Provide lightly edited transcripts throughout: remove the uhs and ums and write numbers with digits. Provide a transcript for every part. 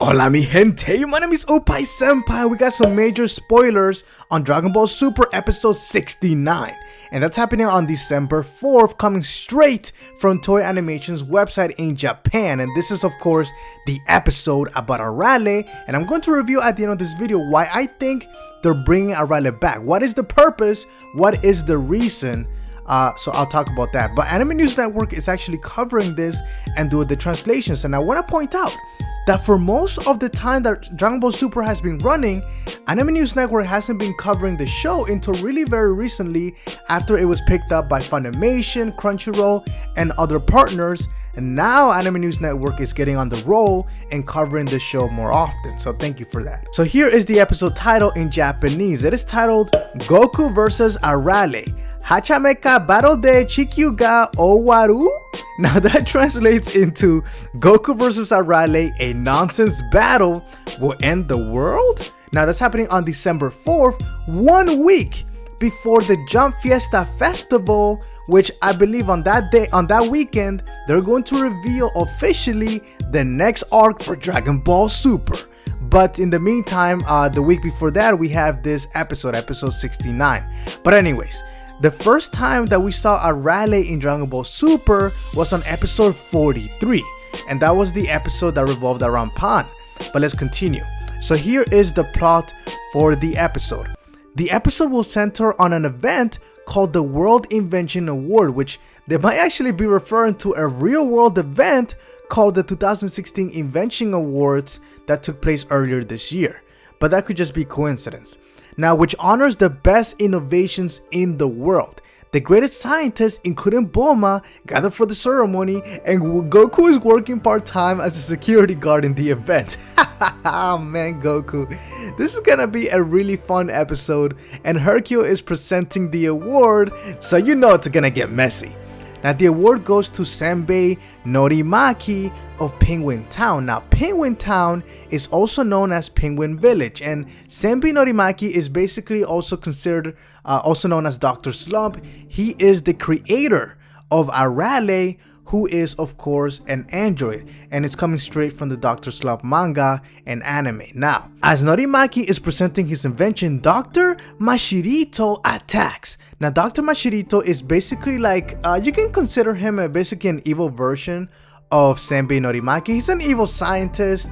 Hola mi gente, my name is Oppai Senpai. We got some major spoilers on Dragon Ball Super episode 69. And that's happening on December 4th, coming straight from Toei Animation's website in Japan. And this is of course the episode about Arale. And I'm going to review at the end of this video why I think they're bringing Arale back. What is the purpose? What is the reason? So I'll talk about that. But Anime News Network is actually covering this and doing the translations. And I want to point out that for most of the time that Dragon Ball Super has been running, Anime News Network hasn't been covering the show until really very recently, after it was picked up by Funimation, Crunchyroll, and other partners. And now Anime News Network is getting on the roll and covering the show more often. So thank you for that. So here is the episode title in Japanese. It is titled Goku vs Arale, Hachameka Battle de Chikyu ga Owaru. Now that translates into Goku vs Arale, a nonsense battle will end the world. Now that's happening on December 4th, 1 week before the Jump Fiesta Festival, which I believe on that day, on that weekend, they're going to reveal officially the next arc for Dragon Ball Super. But in the meantime, the week before that, we have this episode 69. But anyways, the first time that we saw Arale in Dragon Ball Super was on episode 43, and that was the episode that revolved around Pan. But let's continue. So here is the plot for the episode. The episode will center on an event called the World Invention Award, which they might actually be referring to a real world event called the 2016 Invention Awards that took place earlier this year. But that could just be coincidence. Now, which honors the best innovations in the world. The greatest scientists, including Bulma, gather for the ceremony, and Goku is working part-time as a security guard in the event. Oh man, Goku. This is gonna be a really fun episode, and Hercule is presenting the award, so you know it's gonna get messy. Now the award goes to Senbei Norimaki of Penguin Town. Now Penguin Town is also known as Penguin Village, and Senbei Norimaki is basically also considered also known as Dr. Slump. He is the creator of Arale, who is of course an android, and it's coming straight from the Dr. Slump manga and anime. Now, as Norimaki is presenting his invention, Dr. Mashirito attacks. Now, Dr. Mashirito is basically like, you can consider him basically an evil version of Senbei Norimaki. He's an evil scientist.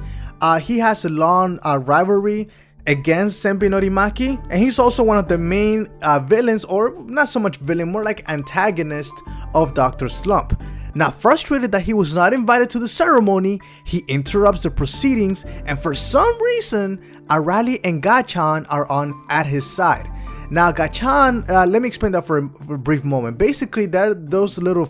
He has a long rivalry against Senbei Norimaki, and he's also one of the main villains, or not so much villain, more like antagonist of Dr. Slump. Now, frustrated that he was not invited to the ceremony, he interrupts the proceedings, and for some reason, Arale and Gatchan are at his side. Now, Gatchan, let me explain that for a brief moment. Basically, they're those little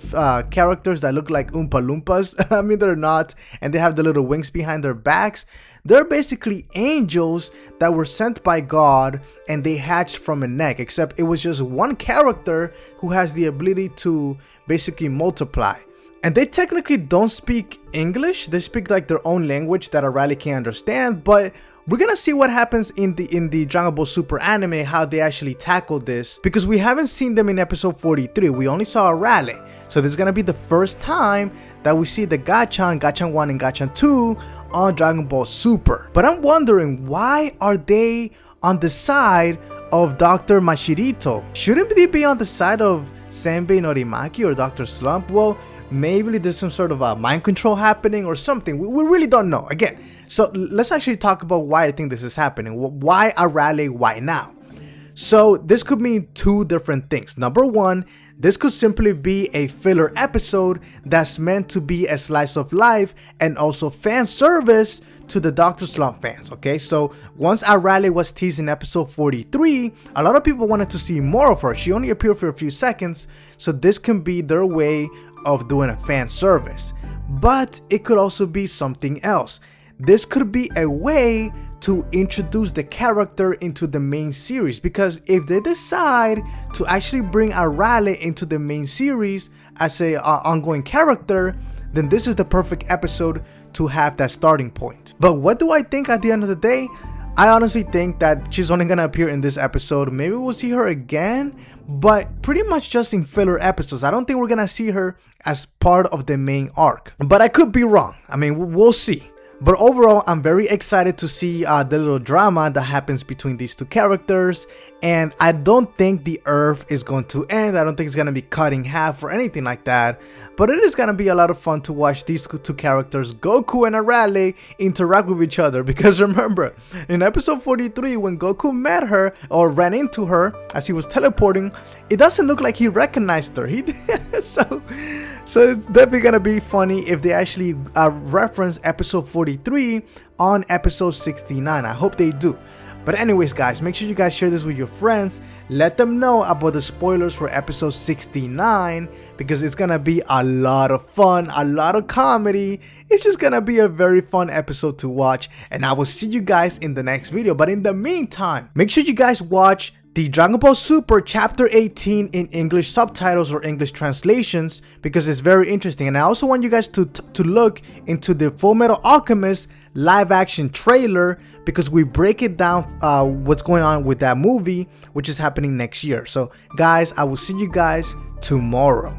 characters that look like Oompa Loompas. I mean, they're not, and they have the little wings behind their backs. They're basically angels that were sent by God, and they hatched from an egg, except it was just one character who has the ability to basically multiply. And they technically don't speak English. They speak like their own language that Arale can't understand, but we're gonna see what happens in the Dragon Ball Super anime, how they actually tackle this, because we haven't seen them in episode 43. We only saw Arale. So this is gonna be the first time that we see the Gatchan 1 and Gatchan 2 on Dragon Ball Super. But I'm wondering, why are they on the side of Dr. Mashirito? Shouldn't they be on the side of Senbei Norimaki or Dr. Slump? Well, maybe there's some sort of a mind control happening or something. We really don't know. Again, so let's actually talk about why I think this is happening. Why Arale? Why now? So this could mean two different things. Number one, this could simply be a filler episode that's meant to be a slice of life and also fan service to the Dr. Slump fans, okay? So once Arale was teased in episode 43, a lot of people wanted to see more of her. She only appeared for a few seconds, so this can be their way of doing a fan service. But it could also be something else. This could be a way to introduce the character into the main series, because if they decide to actually bring Arale into the main series as a ongoing character, then this is the perfect episode to have that starting point. But what do I think at the end of the day? I honestly think that she's only gonna appear in this episode. Maybe we'll see her again, but pretty much just in filler episodes. I don't think we're gonna see her as part of the main arc, but I could be wrong. I mean, we'll see. But overall, I'm very excited to see the little drama that happens between these two characters. And I don't think the Earth is going to end. I don't think it's going to be cut in half or anything like that. But it is going to be a lot of fun to watch these two characters, Goku and Arale, interact with each other. Because remember, in episode 43, when Goku met her or ran into her as he was teleporting, it doesn't look like he recognized her. So it's definitely going to be funny if they actually reference episode 43 on episode 69. I hope they do. But anyways, guys, make sure you guys share this with your friends. Let them know about the spoilers for episode 69 because it's gonna be a lot of fun, a lot of comedy. It's just gonna be a very fun episode to watch, and I will see you guys in the next video. But in the meantime, make sure you guys watch the Dragon Ball Super Chapter 18 in English subtitles or English translations because it's very interesting. And I also want you guys to look into the Fullmetal Alchemist live action trailer because we break it down what's going on with that movie, which is happening next year. So guys, I will see you guys tomorrow.